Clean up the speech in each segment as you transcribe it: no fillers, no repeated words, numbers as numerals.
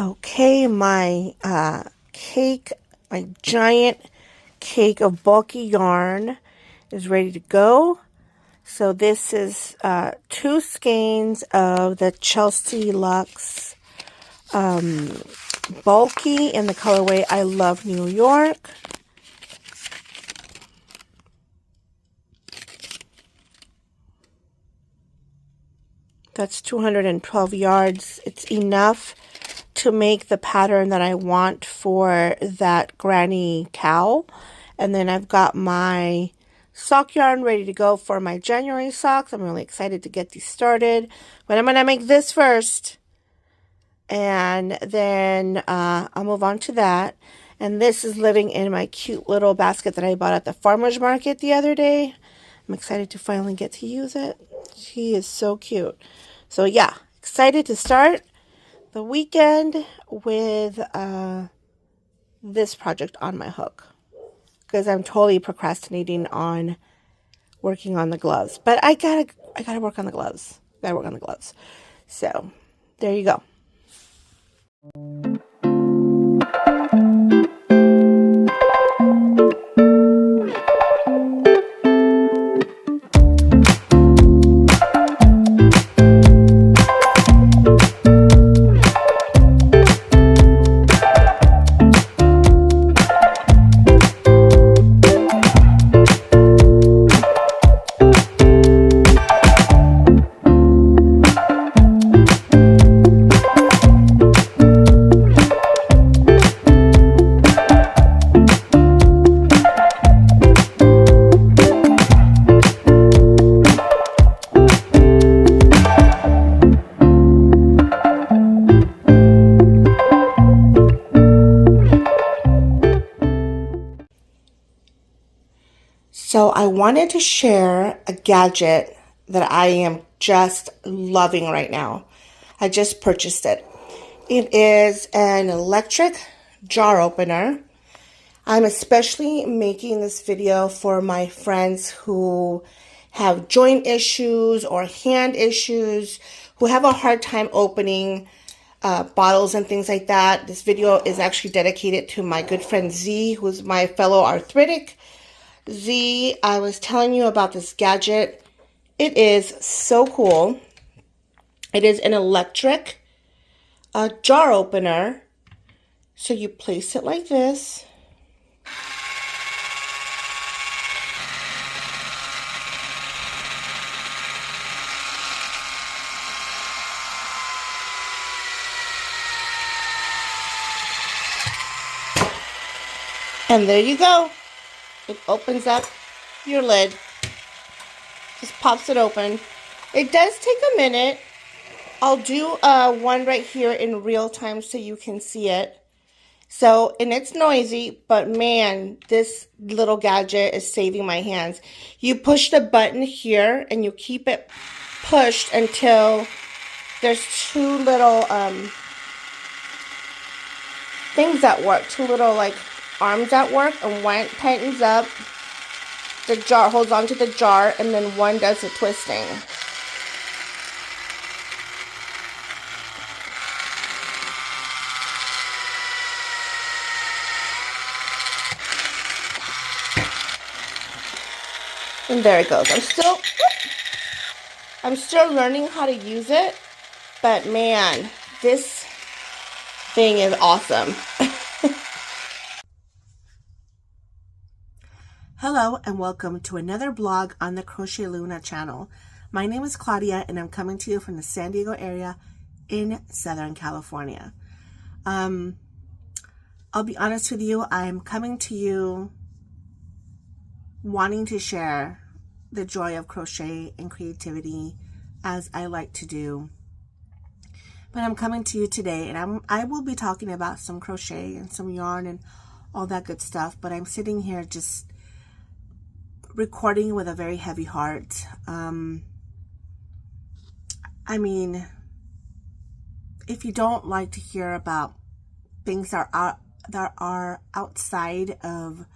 Okay, my cake, my giant cake of bulky yarn is ready to go. So this is 2 skeins of the Chelsea Luxe bulky in the colorway I Love New York. That's 212 yards. It's enough to make the pattern that I want for that granny cowl. And then I've got my sock yarn ready to go for my January socks. I'm really excited to get these started. But I'm going to make this first. And then I'll move on to that. And this is living in my cute little basket that I bought at the farmer's market the other day. I'm excited to finally get to use it. She is so cute. So yeah, excited to start the weekend with this project on my hook, because I'm totally procrastinating on working on the gloves. But I gotta work on the gloves. Gotta work on the gloves. So there you go. So I wanted to share a gadget that I am just loving right now. I just purchased it. It is an electric jar opener. I'm especially making this video for my friends who have joint issues or hand issues, who have a hard time opening bottles and things like that. This video is actually dedicated to my good friend Z, who's my fellow arthritic. Z, I was telling you about this gadget. It is so cool. It is an electric jar opener. So you place it like this. And there you go. It opens up your lid. Just pops it open. It does take a minute. I'll do one right here in real time so you can see it. So, and it's noisy, but man, this little gadget is saving my hands. You push the button here and you keep it pushed until there's 2 little things that work. 2 little like arms at work, and one tightens up the jar, holds onto the jar, and then one does the twisting. And there it goes. I'm still learning how to use it, but man, this thing is awesome. Hello and welcome to another blog on the Crochet Luna channel. My name is Claudia and I'm coming to you from the San Diego area in Southern California. I'll be honest with you, I'm coming to you wanting to share the joy of crochet and creativity as I like to do. But I'm coming to you today and I will be talking about some crochet and some yarn and all that good stuff, but I'm sitting here just recording with a very heavy heart. I mean, if you don't like to hear about things that are outside of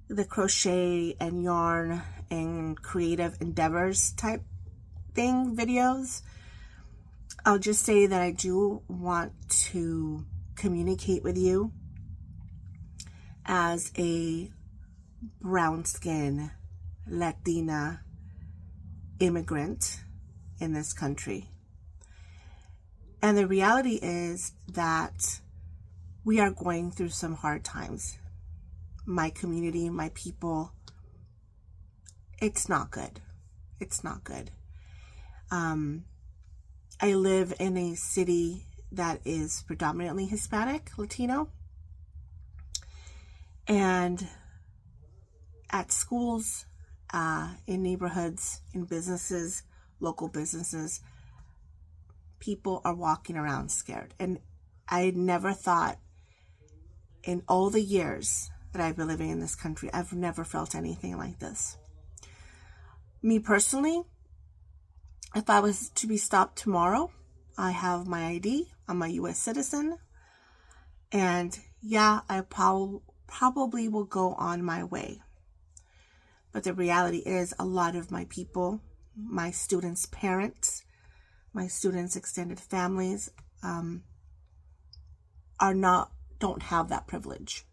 the crochet and yarn and creative endeavors type thing videos, I'll just say that I do want to communicate with you as a brown skin Latina immigrant in this country. And the reality is that we are going through some hard times. My community, my people, it's not good. It's not good. I live in a city that is predominantly Hispanic, Latino. And at schools, in neighborhoods, in businesses, local businesses, people are walking around scared. And I never thought in all the years that I've been living in this country, I've never felt anything like this. Me personally, if I was to be stopped tomorrow, I have my ID, I'm a U.S. citizen, and yeah, I probably will go on my way. But the reality is a lot of my people, my students' parents, my students' extended families, don't have that privilege.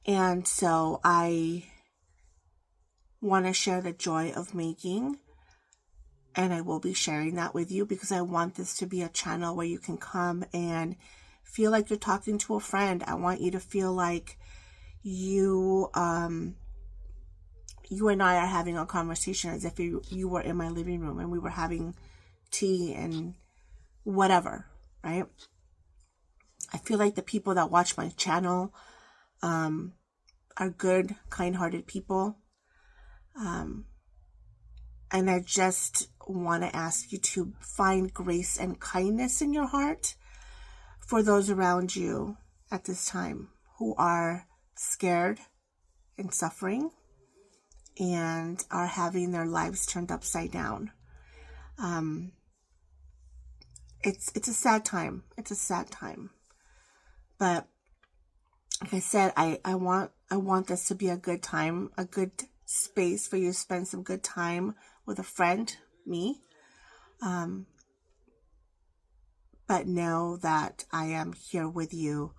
And so I want to share the joy of making, and I will be sharing that with you because I want this to be a channel where you can come and feel like you're talking to a friend. I want you to feel like you and I are having a conversation as if you were in my living room and we were having tea and whatever, right? I feel like the people that watch my channel are good, kind-hearted people. And I just want to ask you to find grace and kindness in your heart for those around you at this time who are scared and suffering and are having their lives turned upside down. It's a sad time. It's a sad time. But like I said, I want this to be a good time, a good space for you to spend some good time with a friend, me. But know that I am here with you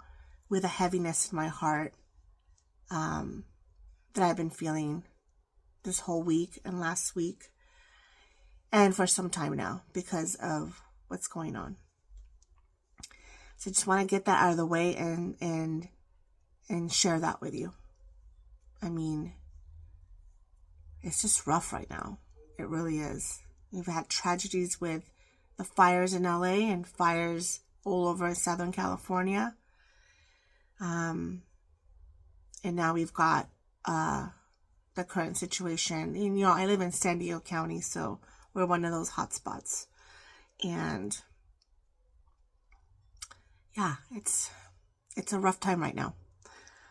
with a heaviness in my heart that I've been feeling this whole week and last week and for some time now because of what's going on. So I just want to get that out of the way and share that with you. I mean, it's just rough right now. It really is. We've had tragedies with the fires in LA and fires all over Southern California. And now we've got the current situation. And, I live in San Diego County, so we're one of those hot spots. And yeah, it's a rough time right now.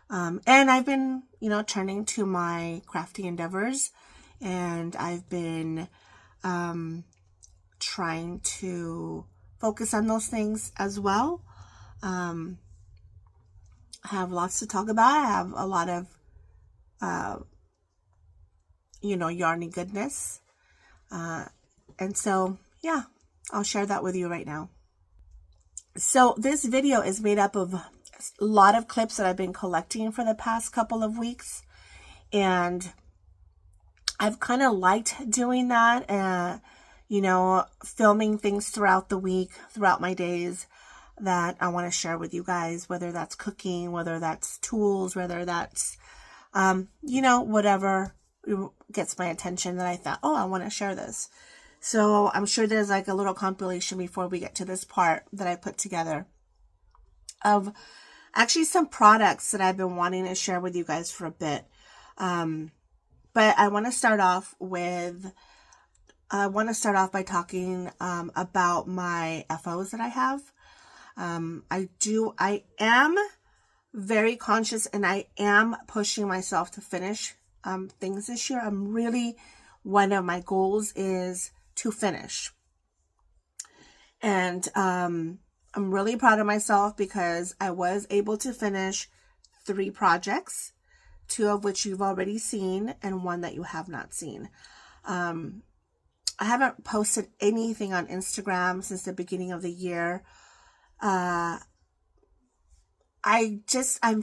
And I've been, turning to my crafty endeavors, and I've been trying to focus on those things as well. I have lots to talk about. I have a lot of, yarny goodness. And so, yeah, I'll share that with you right now. So this video is made up of a lot of clips that I've been collecting for the past couple of weeks. And I've kind of liked doing that, filming things throughout the week, throughout my days that I want to share with you guys, whether that's cooking, whether that's tools, whether that's, whatever gets my attention that I thought, I want to share this. So I'm sure there's like a little compilation before we get to this part that I put together of actually some products that I've been wanting to share with you guys for a bit. But I want to start off by talking about my FOs that I have. I am very conscious and I am pushing myself to finish things this year. One of my goals is to finish. And I'm really proud of myself because I was able to finish 3 projects, 2 of which you've already seen and 1 that you have not seen. I haven't posted anything on Instagram since the beginning of the year. I'm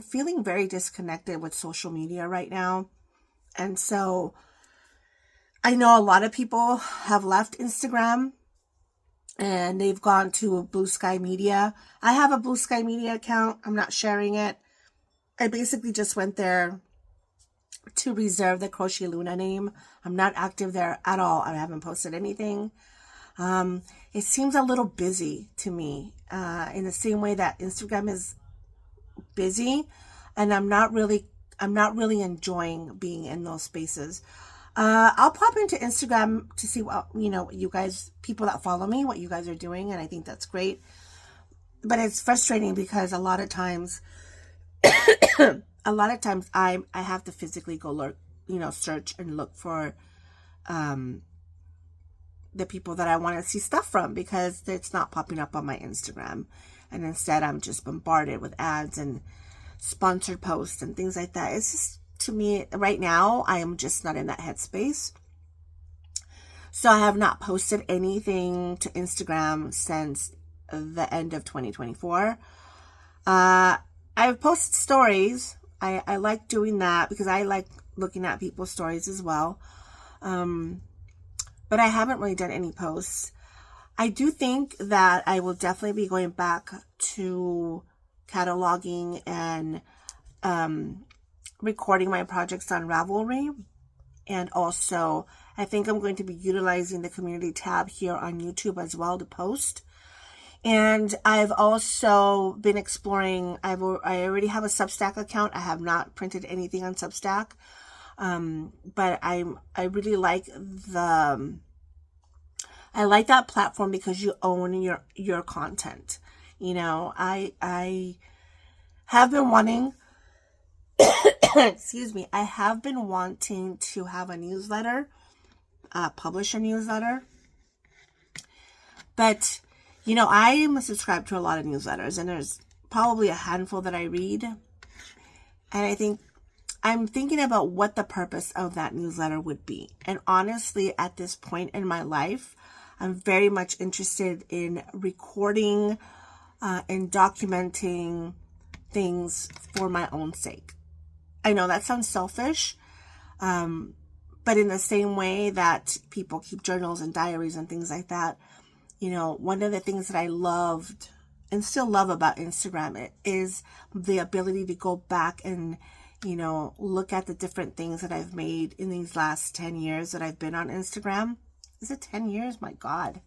feeling very disconnected with social media right now. And so I know a lot of people have left Instagram and they've gone to Blue Sky Media. I have a Blue Sky Media account. I'm not sharing it. I basically just went there to reserve the Crochet Luna name. I'm not active there at all. I haven't posted anything. It seems a little busy to me, in the same way that Instagram is busy, and I'm not really enjoying being in those spaces. I'll pop into Instagram to see what, you guys, people that follow me, what you guys are doing, and I think that's great. But it's frustrating because a lot of times I have to physically go look, search and look for the people that I want to see stuff from, because it's not popping up on my Instagram. And instead I'm just bombarded with ads and sponsored posts and things like that. It's just, to me right now, I am just not in that headspace. So I have not posted anything to Instagram since the end of 2024. I've posted stories. I like doing that because I like looking at people's stories as well. But I haven't really done any posts. I do think that I will definitely be going back to cataloging and recording my projects on Ravelry. And also, I think I'm going to be utilizing the community tab here on YouTube as well to post. And I've also been exploring, I already have a Substack account. I have not printed anything on Substack. But I really like I like that platform because you own your content. I have been wanting, excuse me, I have been wanting to have a newsletter, publish a newsletter. But, I am subscribed to a lot of newsletters, and there's probably a handful that I read. And I think I'm thinking about what the purpose of that newsletter would be. And honestly, at this point in my life, I'm very much interested in recording and documenting things for my own sake. I know that sounds selfish, but in the same way that people keep journals and diaries and things like that, one of the things that I loved and still love about Instagram is the ability to go back and, look at the different things that I've made in these last 10 years that I've been on Instagram. Is it 10 years? My God.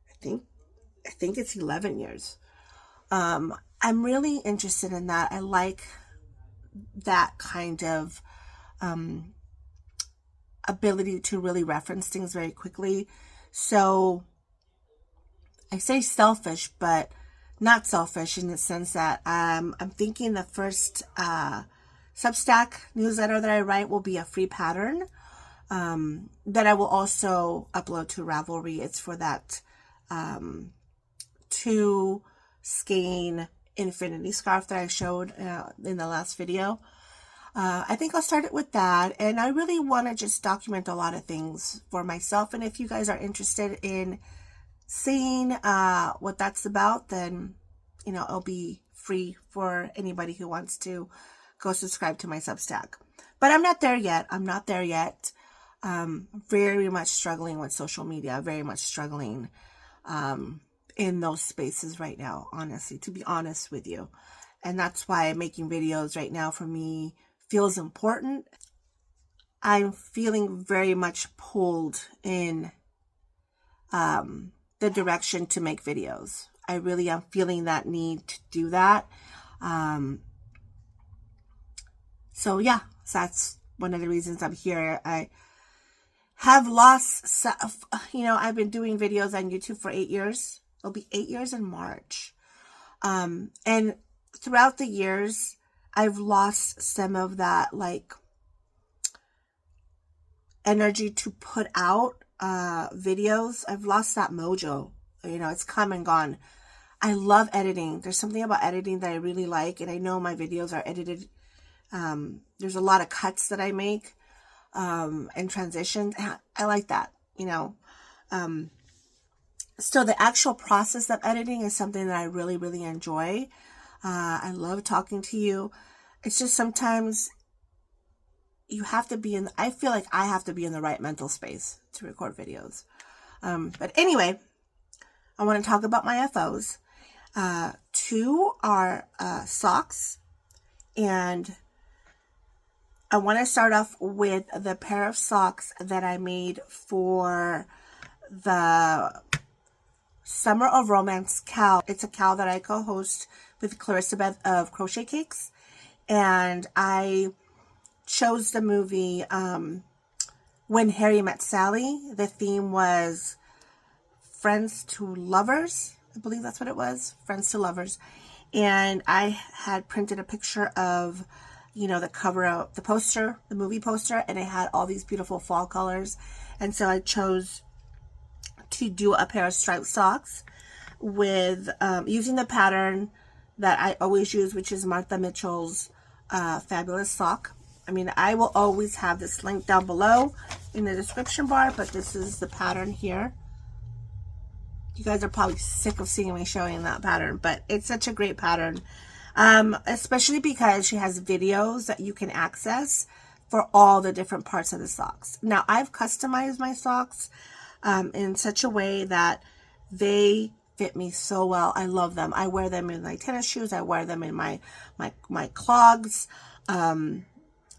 I think it's 11 years. I'm really interested in that. I like that kind of ability to really reference things very quickly. So I say selfish, but not selfish in the sense that I'm thinking the first Substack newsletter that I write will be a free pattern that I will also upload to Ravelry. It's for that 2 skein infinity scarf that I showed in the last video. I think I'll start it with that, and I really want to just document a lot of things for myself. And if you guys are interested in seeing what that's about, then it'll be free for anybody who wants to go subscribe to my Substack. But I'm not there yet. Very much struggling with social media, very much struggling in those spaces right now, honestly, to be honest with you. And that's why making videos right now for me feels important. I'm feeling very much pulled in the direction to make videos. I really am feeling that need to do that. So yeah, so that's one of the reasons I'm here. I have lost, I've been doing videos on YouTube for 8 years. It'll be 8 years in March. And throughout the years, I've lost some of that, energy to put out videos. I've lost that mojo. It's come and gone. I love editing. There's something about editing that I really like, and I know my videos are edited. There's a lot of cuts that I make and transitions. I like that. you know. So the actual process of editing is something that I really, really enjoy. I love talking to you. It's just sometimes you have to be in, I feel like I have to be in the right mental space to record videos. But anyway, I want to talk about my FOs. 2 are socks, and I want to start off with the pair of socks that I made for the Summer of Romance cowl. It's a cowl that I co-host with Clarissa Beth of Crochet Cakes, and I chose the movie When Harry Met Sally. The theme was Friends to Lovers. I believe that's what it was. Friends to Lovers. And I had printed a picture of, you know, the cover of the poster, the movie poster, and it had all these beautiful fall colors. And so I chose to do a pair of striped socks with using the pattern that I always use, which is Martha Mitchell's Fabulous Sock. I mean, I will always have this link down below in the description bar, but this is the pattern here. You guys are probably sick of seeing me showing that pattern, but it's such a great pattern, especially because she has videos that you can access for all the different parts of the socks. Now, I've customized my socks in such a way that they fit me so well. I love them. I wear them in my tennis shoes. I wear them in my clogs.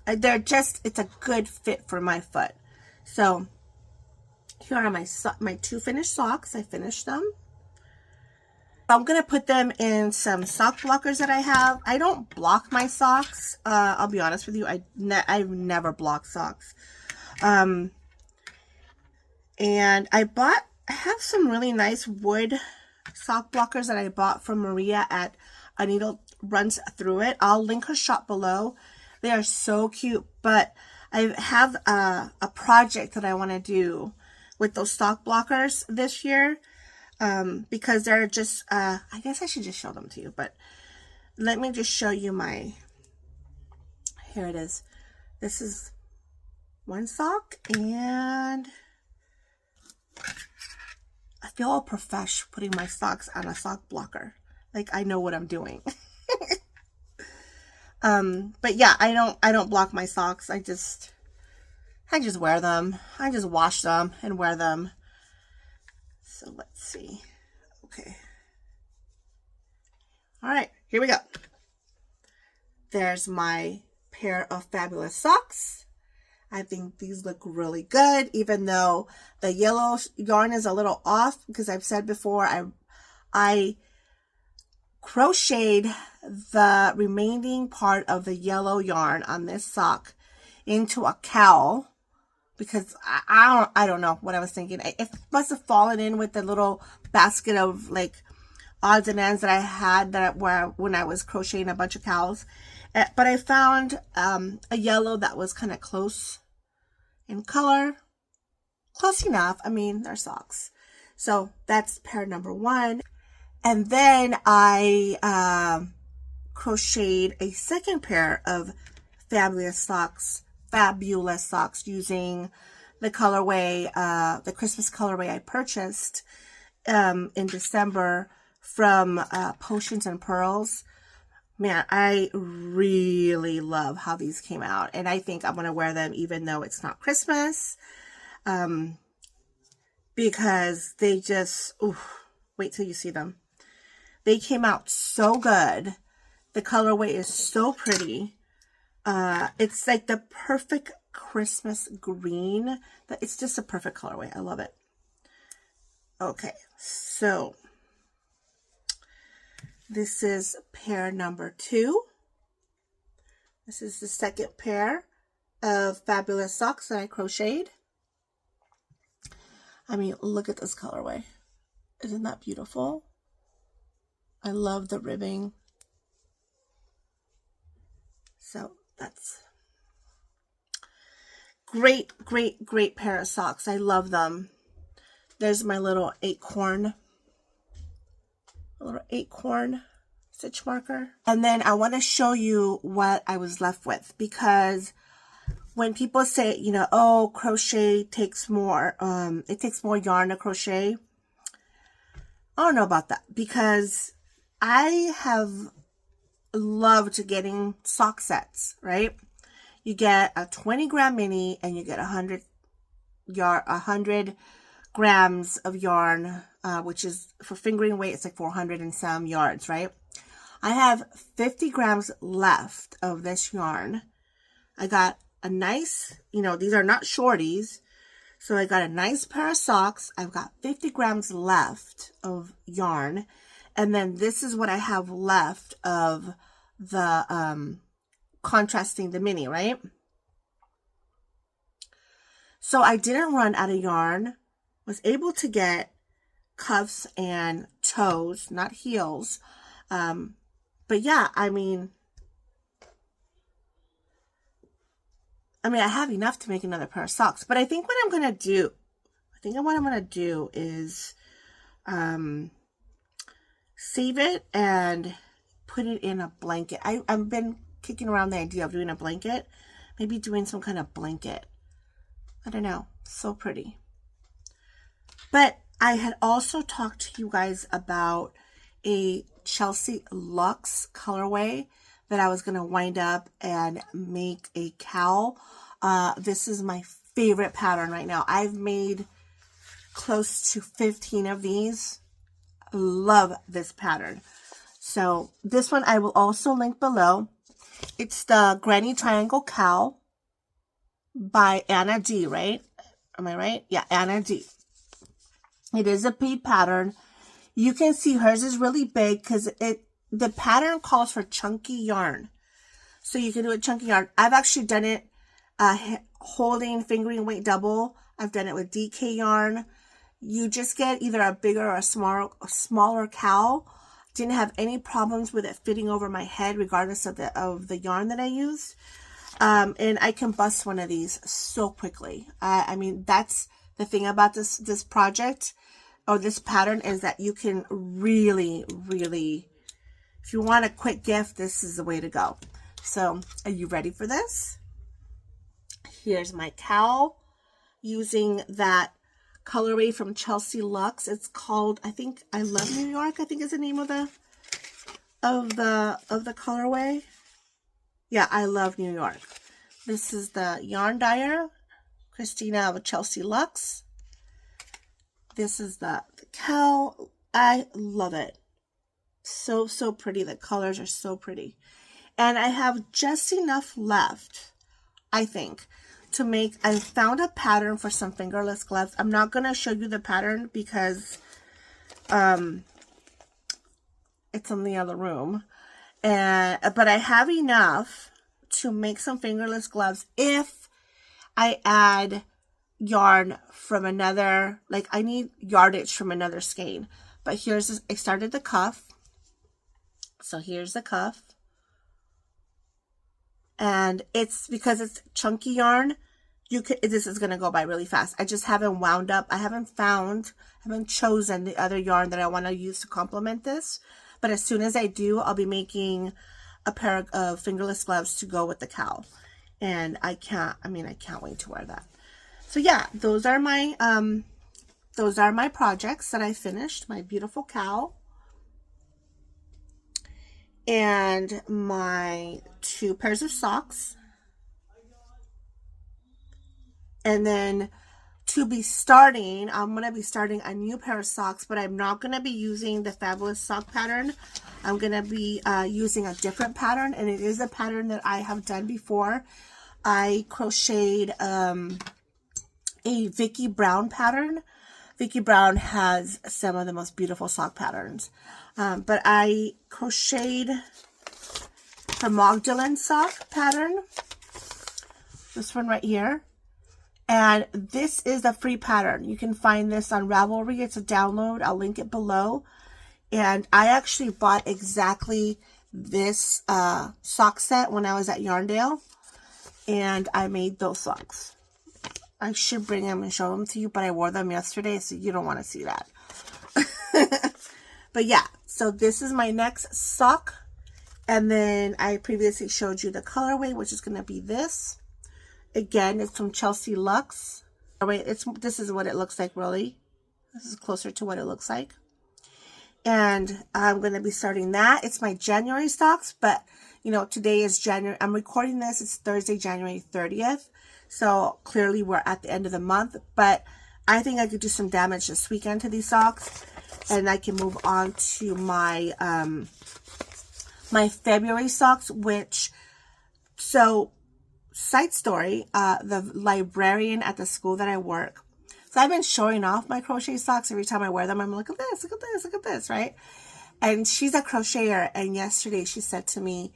They're just, it's a good fit for my foot. So here are my 2 finished socks. I finished them. I'm going to put them in some sock blockers that I have. I don't block my socks. I'll be honest with you. I've never blocked socks. And I have some really nice wood sock blockers that I bought from Maria at A Needle Runs Through It. I'll link her shop below. They are so cute, but I have a project that I want to do with those sock blockers this year, because they're just, I guess I should just show them to you, but let me just show you here it is. This is one sock, and I feel all profesh putting my socks on a sock blocker. Like I know what I'm doing. But yeah, I don't block my socks. I just wear them. I just wash them and wear them. So let's see. Okay. All right, here we go. There's my pair of fabulous socks. I think these look really good, even though the yellow yarn is a little off, because I've said before, I crocheted the remaining part of the yellow yarn on this sock into a cowl, because I don't know what I was thinking. It must have fallen in with the little basket of like odds and ends that I had when I was crocheting a bunch of cowls. But I found a yellow that was kind of close in color. Close enough. I mean, they're socks. So that's pair number 1. And then I crocheted a second pair of fabulous socks using the colorway, the Christmas colorway I purchased in December from Potions and Pearls. Man, I really love how these came out, and I think I'm going to wear them even though it's not Christmas, because they just, wait till you see them. They came out so good. The colorway is so pretty. It's like the perfect Christmas green. It's just a perfect colorway. I love it. Okay, so this is pair number 2. This is the second pair of fabulous socks that I crocheted. I mean, look at this colorway. Isn't that beautiful? I love the ribbing. So that's great, great, great pair of socks. I love them. There's my little acorn stitch marker. And then I want to show you what I was left with, because when people say, you know, oh, crochet takes more, it takes more yarn to crochet. I don't know about that, because I have loved getting sock sets, right? You get a 20-gram mini and you get 100 grams of yarn, which is for fingering weight, it's like 400 and some yards, right? I have 50 grams left of this yarn. I got a nice, you know, these are not shorties. So I got a nice pair of socks. I've got 50 grams left of yarn. And then this is what I have left of the contrasting the mini, right? So I didn't run out of yarn. Was able to get cuffs and toes, not heels. But yeah, I mean, I have enough to make another pair of socks. But I think what I'm going to do is save it and put it in a blanket. I've been kicking around the idea of doing a blanket. Maybe doing some kind of blanket. I don't know. So pretty. But I had also talked to you guys about a Chelsea Luxe colorway that I was going to wind up and make a cowl. This is my favorite pattern right now. I've made close to 15 of these. Love this pattern. So this one I will also link below. It's the Granny Triangle Cowl by Anna D, right? Am I right? Yeah, Anna D. It is a bead pattern. You can see hers is really big because the pattern calls for chunky yarn. So you can do a chunky yarn. I've actually done it holding fingering weight double. I've done it with DK yarn. You just get either a bigger or a smaller cowl. Didn't have any problems with it fitting over my head regardless of the yarn that I used. And I can bust one of these so quickly. I mean, that's the thing about this project or this pattern, is that you can really, if you want a quick gift, this is the way to go. So are you ready for this? Here's my cowl using that colorway from Chelsea Luxe. It's called, I think, I Love New York, I think is the name of the colorway. Yeah, I Love New York. This is the yarn dyer, Christina of Chelsea Luxe. This is the cowl. I love it. So pretty. The colors are so pretty. And I have just enough left, I think, to make, I found a pattern for some fingerless gloves. I'm not going to show you the pattern because it's in the other room. But I have enough to make some fingerless gloves if I add yarn from another, like I need yardage from another skein. But here's this, I started the cuff. So here's the cuff. And it's because it's chunky yarn, this is going to go by really fast. I just haven't wound up. I haven't chosen the other yarn that I want to use to complement this. But as soon as I do, I'll be making a pair of fingerless gloves to go with the cowl. And I can't wait to wear that. So yeah, those are my projects that I finished. My beautiful cowl. And my 2 pairs of socks. And then to be starting, I'm going to be starting a new pair of socks, but I'm not going to be using the Fabulous Sock pattern. I'm going to be using a different pattern, and it is a pattern that I have done before. I crocheted a Vicki Brown pattern. Vicki Brown has some of the most beautiful sock patterns. But I crocheted her Magdalene sock pattern. This one right here. And this is a free pattern. You can find this on Ravelry. It's a download. I'll link it below. And I actually bought exactly this sock set when I was at Yarndale. And I made those socks. I should bring them and show them to you, but I wore them yesterday, so you don't want to see that. But yeah, so this is my next sock. And then I previously showed you the colorway, which is going to be this. Again, it's from Chelsea Lux. Oh, wait, this is what it looks like, really. This is closer to what it looks like. And I'm going to be starting that. It's my January stocks, but, you know, today is January. I'm recording this. It's Thursday, January 30th. So clearly we're at the end of the month, but I think I could do some damage this weekend to these socks, and I can move on to my, my February socks, which, so side story, the librarian at the school that I work, so I've been showing off my crochet socks every time I wear them. I'm like, look at this, look at this, look at this, right? And she's a crocheter, and yesterday she said to me,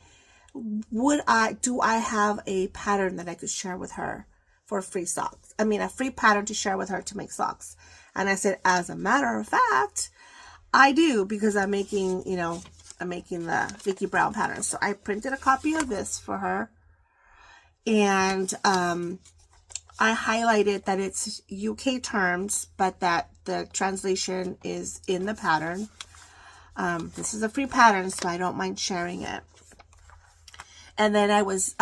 do I have a pattern that I could share with her for free socks? I mean, a free pattern to share with her to make socks. And I said, as a matter of fact, I do, because I'm making, you know, I'm making the Vicki Brown pattern. So I printed a copy of this for her, and I highlighted that it's UK terms, but that the translation is in the pattern. This is a free pattern, so I don't mind sharing it. And then I was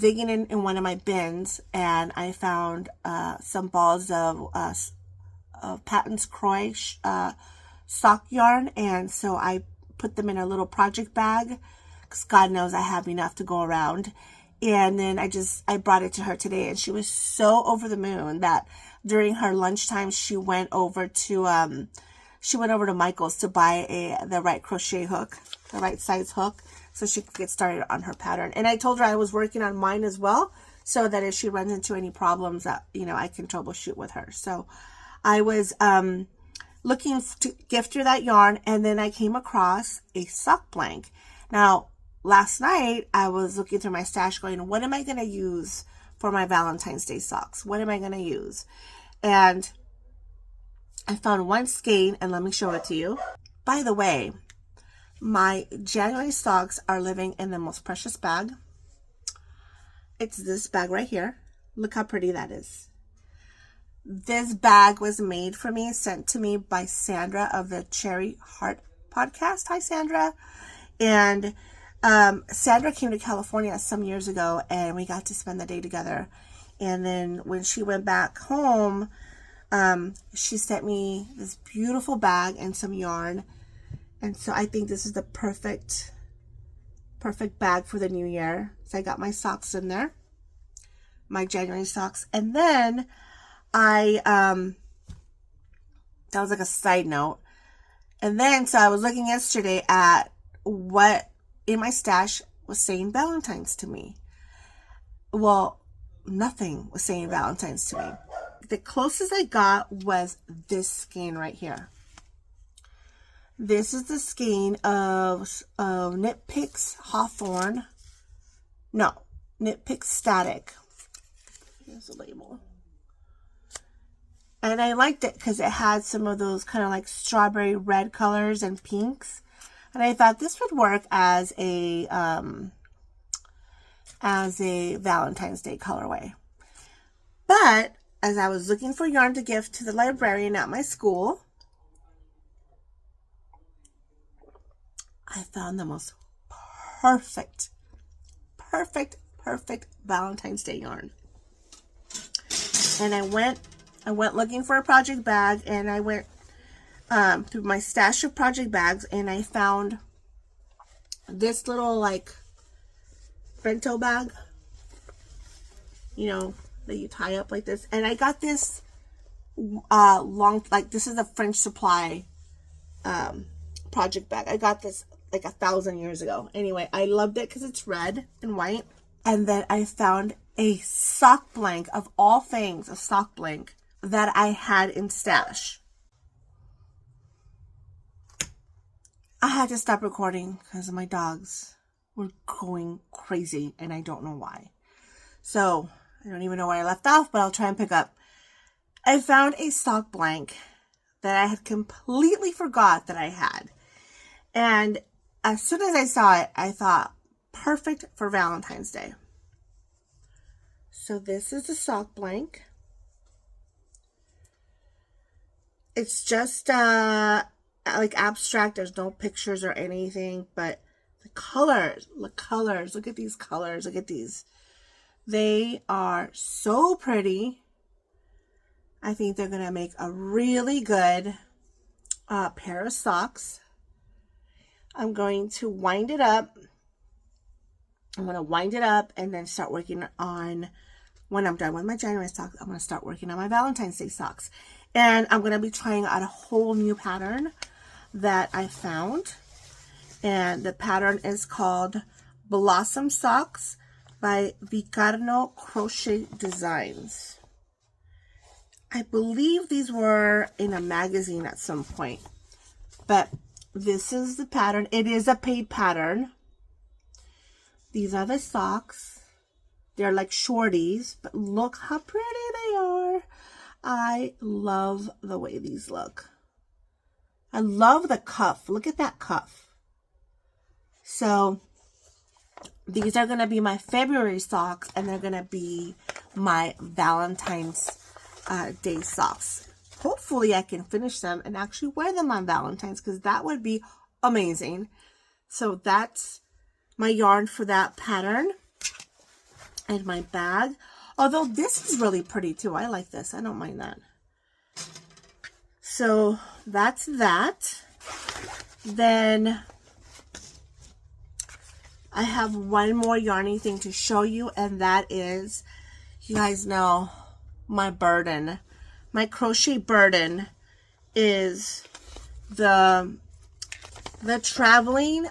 digging in one of my bins, and I found some balls of Patton's Crochet sock yarn, and so I put them in a little project bag, because God knows I have enough to go around. And then I brought it to her today, and she was so over the moon that during her lunchtime she went over to Michael's to buy the right crochet hook, the right size hook, so she could get started on her pattern. And I told her I was working on mine as well, so that if she runs into any problems, that, you know, I can troubleshoot with her. So I was looking to gift her that yarn, and then I came across a sock blank. Now, last night I was looking through my stash going, what am I going to use for my Valentine's Day socks? What am I going to use? And I found one skein, and let me show it to you. By the way, my January socks are living in the most precious bag. It's this bag right here. Look how pretty that is. This bag was made for me, sent to me by Sandra of the Cherry Heart podcast. Hi, Sandra. And Sandra came to California some years ago, and we got to spend the day together. And then when she went back home, she sent me this beautiful bag and some yarn. And so I think this is the perfect bag for the new year. So I got my socks in there, my January socks. And then that was like a side note. And then, so I was looking yesterday at what in my stash was saying Valentine's to me. Well, nothing was saying Valentine's to me. The closest I got was this skein right here. This is the skein of Knit Picks Hawthorne. No, Knit Picks Static. Here's the label. And I liked it because it had some of those kind of like strawberry red colors and pinks. And I thought this would work as a Valentine's Day colorway. But as I was looking for yarn to gift to the librarian at my school, I found the most perfect Valentine's Day yarn. And I went looking for a project bag, and I went through my stash of project bags, and I found this little like bento bag, you know, that you tie up like this. And I got this this is a French Supply project bag. I got this like 1,000 years ago. Anyway, I loved it because it's red and white. And then I found a sock blank, of all things, a sock blank that I had in stash. I had to stop recording because my dogs were going crazy, and I don't know why. So I don't even know where I left off, but I'll try and pick up. I found a sock blank that I had completely forgot that I had. And as soon as I saw it, I thought, perfect for Valentine's Day. So this is the sock blank. It's just like abstract. There's no pictures or anything, but the colors, look at these colors. Look at these. They are so pretty. I think they're going to make a really good pair of socks. I'm going to wind it up. I'm going to wind it up and then start working on, when I'm done with my January socks, I'm going to start working on my Valentine's Day socks. And I'm going to be trying out a whole new pattern that I found. And the pattern is called Blossom Socks by Vicarno Crochet Designs. I believe these were in a magazine at some point. But this is the pattern. It is a paid pattern. These are the socks. They're like shorties, but look how pretty they are. I love the way these look. I love the cuff. Look at that cuff. So these are going to be my February socks, and they're going to be my Valentine's Day socks. Hopefully I can finish them and actually wear them on Valentine's, because that would be amazing. So that's my yarn for that pattern. And my bag. Although this is really pretty too. I like this. I don't mind that. So that's that. Then I have one more yarny thing to show you, and that is, you guys know, my burden. My crochet burden is the traveling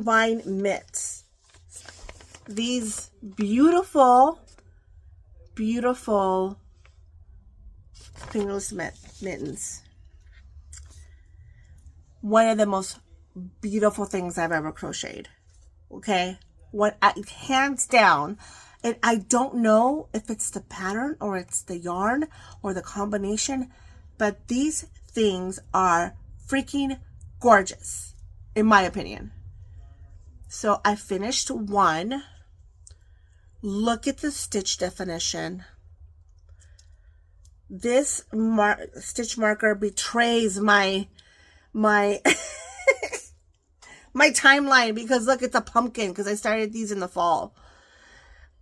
vine mitts. These beautiful, beautiful fingerless mittens. One of the most beautiful things I've ever crocheted. Okay? Hands down. And I don't know if it's the pattern or it's the yarn or the combination, but these things are freaking gorgeous, in my opinion. So I finished one. Look at the stitch definition. This stitch marker betrays my my timeline, because look, it's a pumpkin, because I started these in the fall.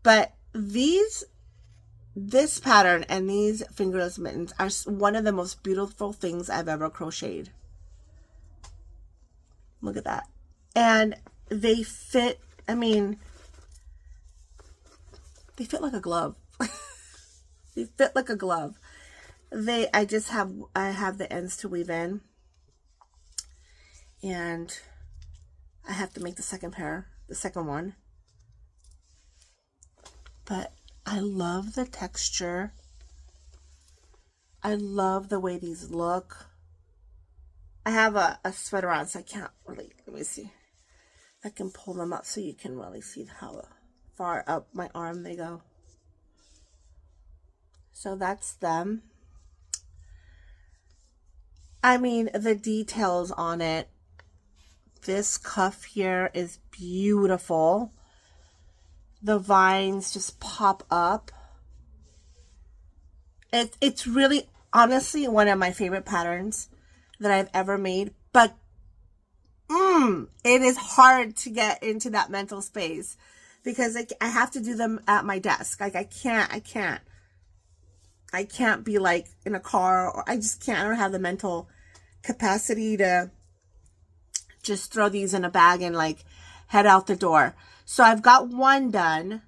But this pattern and these fingerless mittens are one of the most beautiful things I've ever crocheted. Look at that. And they fit, I mean, they fit like a glove. They fit like a glove. I have the ends to weave in. And I have to make the second one. But I love the texture. I love the way these look. I have a sweater on, so I can't really, let me see. I can pull them up so you can really see how far up my arm they go. So that's them. I mean, the details on it. This cuff here is beautiful. The vines just pop up. It's really, honestly, one of my favorite patterns that I've ever made. But it is hard to get into that mental space, because I have to do them at my desk. Like I can't be like in a car, or I just can't. I don't have the mental capacity to just throw these in a bag and like head out the door. So I've got one done.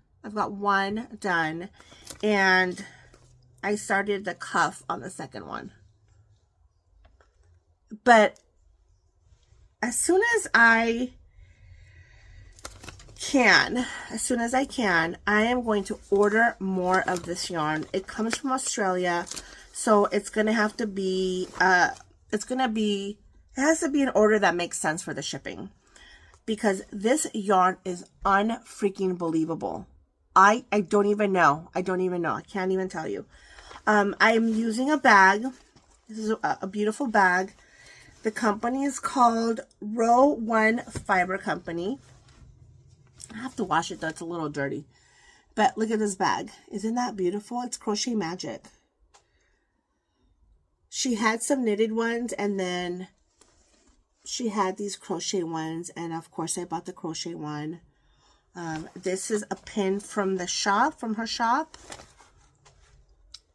And I started the cuff on the second one. But as soon as I can, I am going to order more of this yarn. It comes from Australia, so it's going to have to be, it has to be an order that makes sense for the shipping. Because this yarn is unfreaking believable. I don't even know. I can't even tell you. I'm using a bag. This is a beautiful bag. The company is called Row 1 Fiber Company. I have to wash it though. It's a little dirty. But look at this bag. Isn't that beautiful? It's crochet magic. She had some knitted ones, and then she had these crochet ones, and of course I bought the crochet one. This is a pin from the shop, from her shop.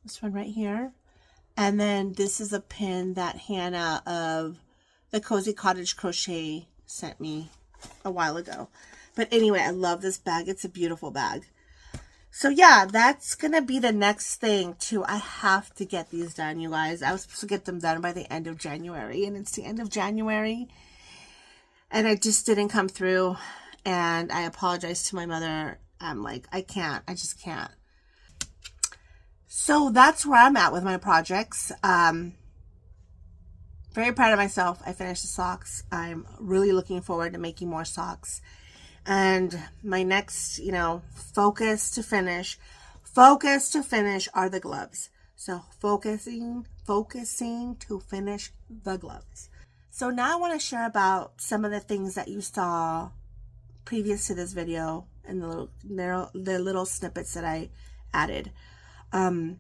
This one right here. And then this is a pin that Hannah of the Cozy Cottage Crochet sent me a while ago. But anyway, I love this bag. It's a beautiful bag. So yeah, that's going to be the next thing too. I have to get these done, you guys. I was supposed to get them done by the end of January, and it's the end of January. And I just didn't come through, and I apologized to my mother. I'm like, I just can't. So that's where I'm at with my projects. Very proud of myself. I finished the socks. I'm really looking forward to making more socks. And my next, you know, focus to finish are the gloves. So focusing to finish the gloves. So now I want to share about some of the things that you saw previous to this video and the little snippets that I added. And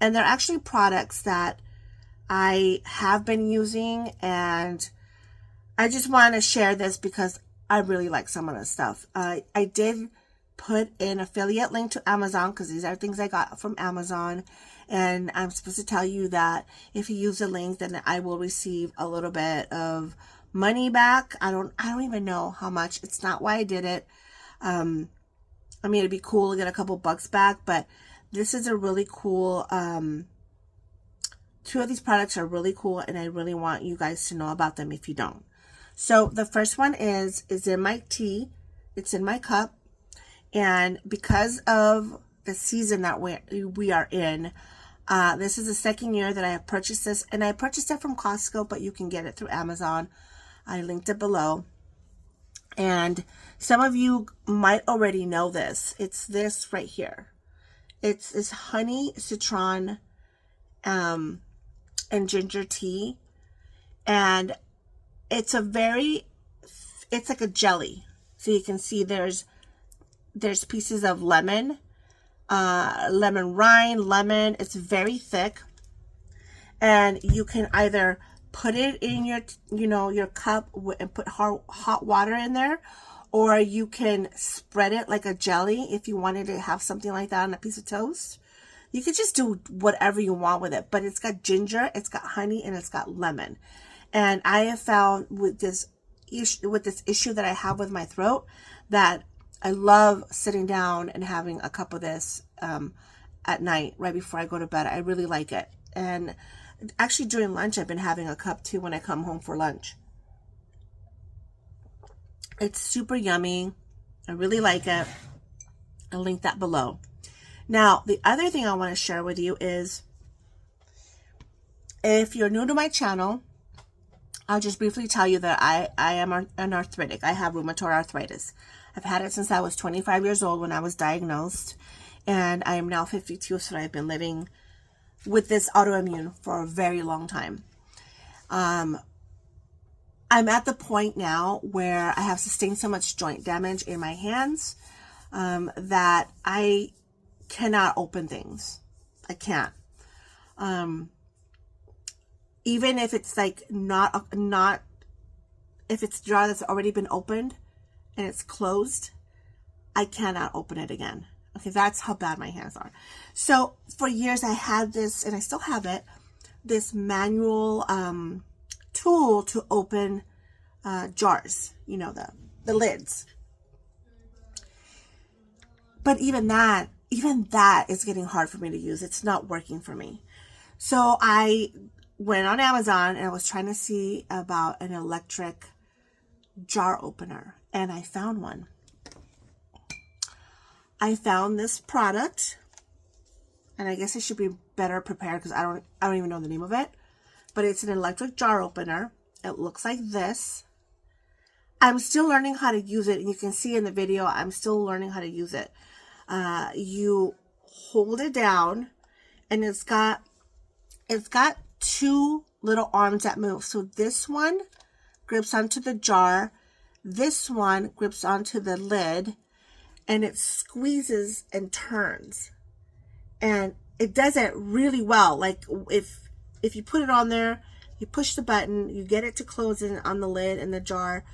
they're actually products that I have been using, and I just want to share this because I really like some of this stuff. I did put an affiliate link to Amazon because these are things I got from Amazon. And I'm supposed to tell you that if you use the link, then I will receive a little bit of money back. I don't even know how much. It's not why I did it. I mean, it'd be cool to get a couple bucks back, but this is a really cool, 2 of these products are really cool, and I really want you guys to know about them if you don't. So the first one is in my tea. It's in my cup. And because of the season that we are in, this is the second year that I have purchased this. And I purchased it from Costco, but you can get it through Amazon. I linked it below. And some of you might already know this. It's this right here. It's this honey, citron, and ginger tea. And it's like a jelly. So you can see there's pieces of lemon, lemon rind, lemon. It's very thick. And you can either put it in your cup and put hot water in there, or you can spread it like a jelly if you wanted to have something like that on a piece of toast. You could just do whatever you want with it, but it's got ginger, it's got honey, and it's got lemon. And I have found with this issue that I have with my throat that I love sitting down and having a cup of this at night right before I go to bed. I really like it. And actually during lunch, I've been having a cup too when I come home for lunch. It's super yummy. I really like it. I'll link that below. Now, the other thing I want to share with you is, if you're new to my channel, I'll just briefly tell you that I am an arthritic. I have rheumatoid arthritis. I've had it since I was 25 years old when I was diagnosed, and I am now 52, so I've been living with this autoimmune for a very long time. I'm at the point now where I have sustained so much joint damage in my hands that I cannot open things. I can't. Even if it's like not if it's a jar that's already been opened and it's closed, I cannot open it again. Okay, that's how bad my hands are. So for years I had this, and I still have it, this manual tool to open jars, you know, the lids. But even that is getting hard for me to use. It's not working for me. So I went on Amazon and I was trying to see about an electric jar opener, and I found one. I found this product, and I guess I should be better prepared because I don't even know the name of it, but it's an electric jar opener. It looks like this. I'm still learning how to use it, and you can see in the video I'm still learning how to use it. You hold it down, and it's got 2 little arms that move. So this one grips onto the jar, this one grips onto the lid, and it squeezes and turns. And it does it really well. Like if you put it on there, you push the button, you get it to close in on the lid, and the jar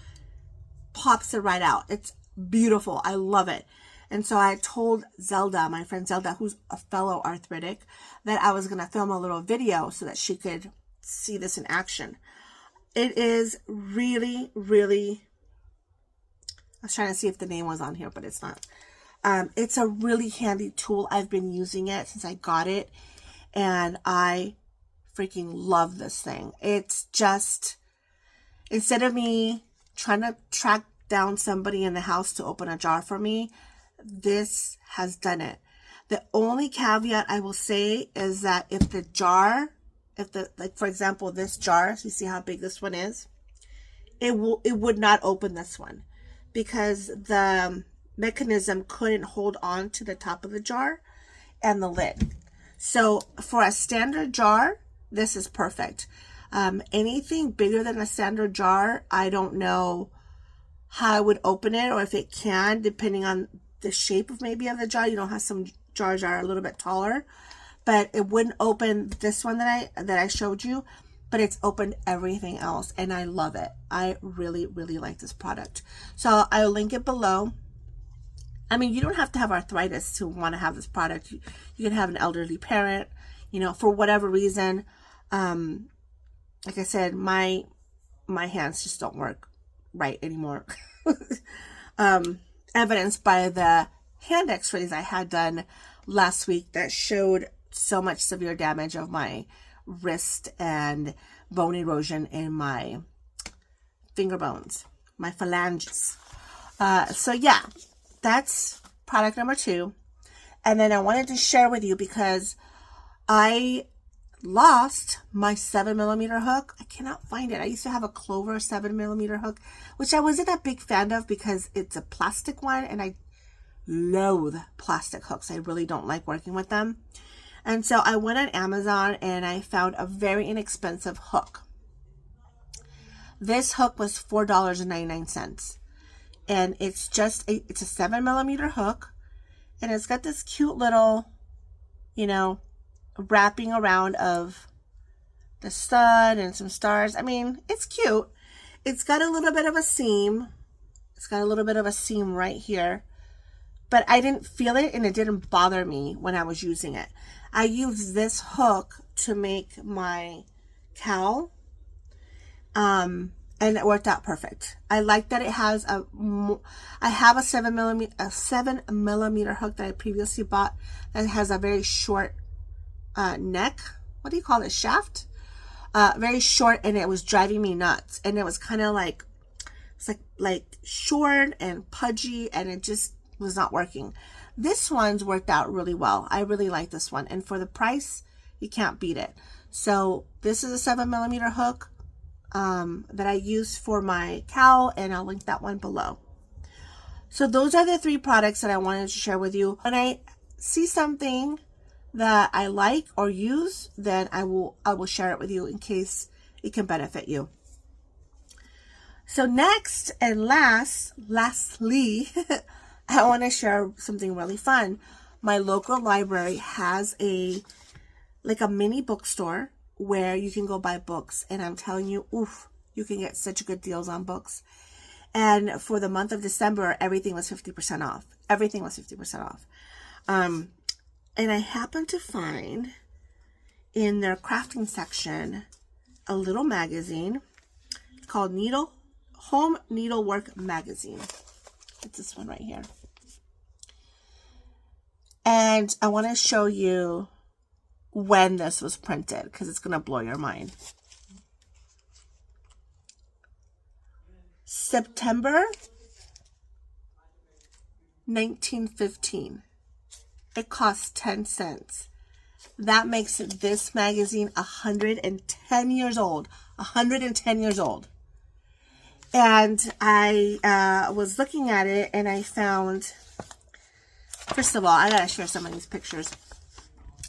pops it right out. It's beautiful. I love it. And so I told Zelda, my friend Zelda, who's a fellow arthritic, that I was going to film a little video so that she could see this in action. It is really, really, I was trying to see if the name was on here, but it's not. It's a really handy tool. I've been using it since I got it, and I freaking love this thing. It's just, instead of me trying to track down somebody in the house to open a jar for me, this has done it. The only caveat I will say is that if the jar, like for example, this jar, so you see how big this one is, it would not open this one because the mechanism couldn't hold on to the top of the jar and the lid. So for a standard jar, this is perfect. Anything bigger than a standard jar, I don't know how I would open it, or if it can, depending on the shape of maybe of the jar. You know how some jars are a little bit taller, but it wouldn't open this one that I showed you, but it's opened everything else, and I love it. I really, really like this product. So I'll link it below. I mean, you don't have to have arthritis to want to have this product. You can have an elderly parent, you know, for whatever reason. Like I said, my hands just don't work right anymore. Evidenced by the hand x-rays I had done last week that showed so much severe damage of my wrist and bone erosion in my finger bones, my phalanges. So yeah, that's product number 2. And then I wanted to share with you because I lost my 7mm hook. I cannot find it. I used to have a Clover 7mm hook, which I wasn't a big fan of because it's a plastic one, and I loathe plastic hooks. I really don't like working with them. And so I went on Amazon and I found a very inexpensive hook. This hook was $4.99, and it's just it's a 7mm hook, and it's got this cute little, you know, wrapping around of the sun and some stars. I mean, it's cute. It's got a little bit of a seam. It's got a little bit of a seam right here, but I didn't feel it, and it didn't bother me when I was using it. I used this hook to make my cowl, and it worked out perfect. I like that it has I have a 7mm hook that I previously bought that has a very short neck. What do you call it? Shaft? Very short, and it was driving me nuts. And it was kind of like, it's like short and pudgy, and it just was not working. This one's worked out really well. I really like this one, and for the price, you can't beat it. So this is a 7mm hook that I use for my cowl, and I'll link that one below. So those are the 3 products that I wanted to share with you. When I see something that I like or use, then I will share it with you in case it can benefit you. So next and lastly, I want to share something really fun. My local library has like a mini bookstore where you can go buy books, and I'm telling you, oof, you can get such good deals on books. And for the month of December, everything was 50% off. Everything was 50% off. And I happened to find in their crafting section a little magazine called Home Needlework Magazine. It's this one right here. And I want to show you when this was printed because it's going to blow your mind. September 1915. It costs 10 cents. That makes this magazine 110 years old. 110 years old. And I was looking at it, and I found, first of all, I gotta share some of these pictures.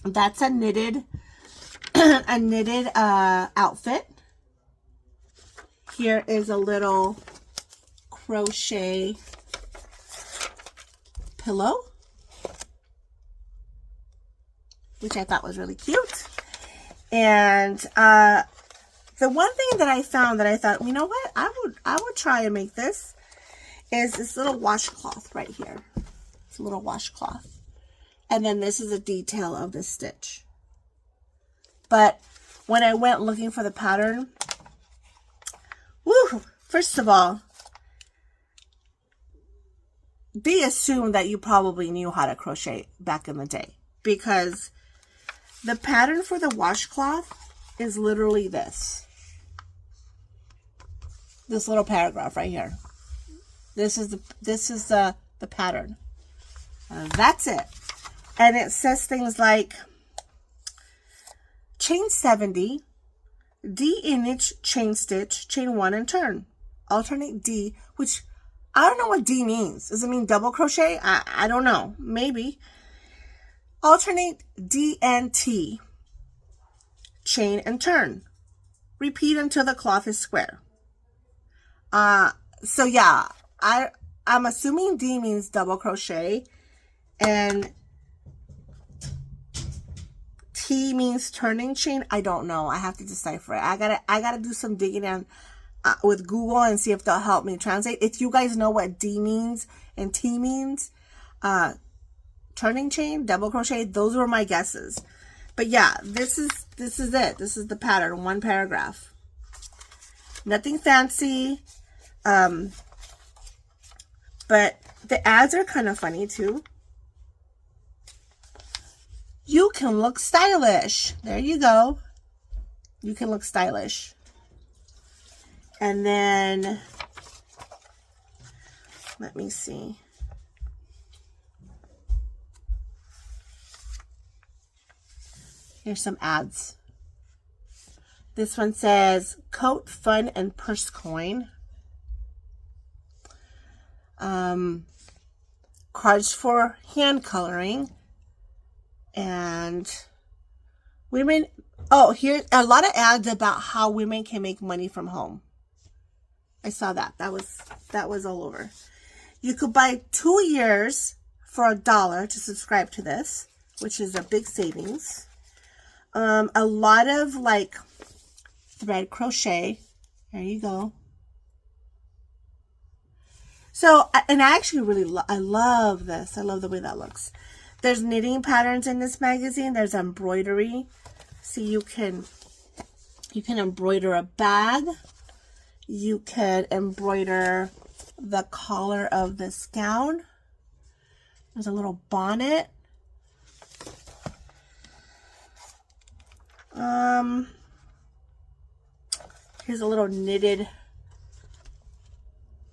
That's a knitted outfit. Here is a little crochet pillow, which I thought was really cute. And the one thing that I found that I thought, you know what, I would try and make this is this little washcloth right here. It's a little washcloth. And then this is a detail of this stitch. But when I went looking for the pattern, woo, first of all, they assume that you probably knew how to crochet back in the day, because the pattern for the washcloth is literally this little paragraph right here. This is the pattern. That's it. And it says things like chain 70, D in each chain stitch, chain 1 and turn. Alternate D, which I don't know what D means. Does it mean double crochet? I don't know. Maybe. Alternate D and T, chain and turn. Repeat until the cloth is square. So yeah, I'm assuming D means double crochet, and T means turning chain. I don't know. I have to decipher it. I gotta do some digging in with Google and see if they'll help me translate. If you guys know what D means and T means, turning chain, double crochet, those were my guesses. But yeah, this is it. This is the pattern, one paragraph. Nothing fancy. But the ads are kind of funny too. You can look stylish. There you go. You can look stylish. And then, let me see. Here's some ads. This one says, coat, fun, and purse coin. Cards for hand coloring. And women, oh, here, a lot of ads about how women can make money from home. I saw that. That was all over. You could buy 2 years for $1 to subscribe to this, which is a big savings. A lot of like thread crochet. There you go. So, and I actually really I love this. I love the way that looks. There's knitting patterns in this magazine. There's embroidery. See, you can embroider a bag. You can embroider the collar of this gown. There's a little bonnet. Here's a little knitted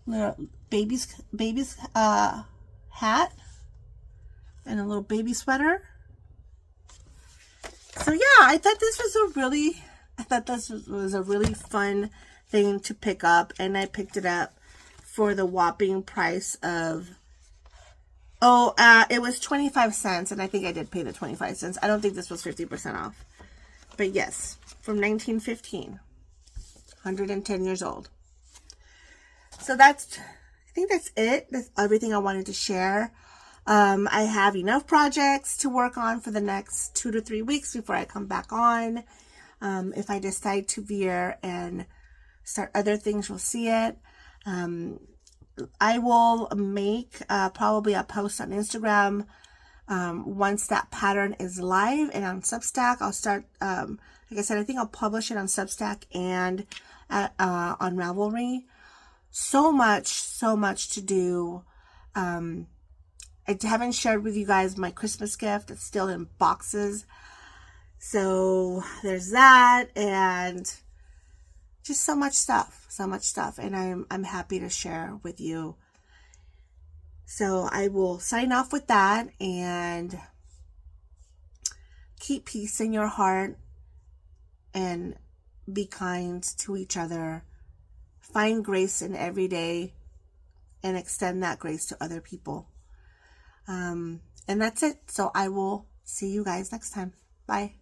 little baby's hat and a little baby sweater. So yeah, I thought this was a really fun thing to pick up, and I picked it up for the whopping price of, it was 25 cents, and I think I did pay the 25 cents. I don't think this was 50% off. But yes, from 1915, 110 years old. So I think that's it. That's everything I wanted to share. I have enough projects to work on for the next 2 to 3 weeks before I come back on. If I decide to veer and start other things, you'll see it. I will make probably a post on Instagram once that pattern is live, and on Substack I'll start, like I said, I think I'll publish it on Substack and on Ravelry. So much to do. I haven't shared with you guys my Christmas gift. It's still in boxes. So there's that, and just so much stuff, and I'm happy to share with you. So I will sign off with that, and keep peace in your heart, and be kind to each other. Find grace in every day, and extend that grace to other people. And that's it. So I will see you guys next time. Bye.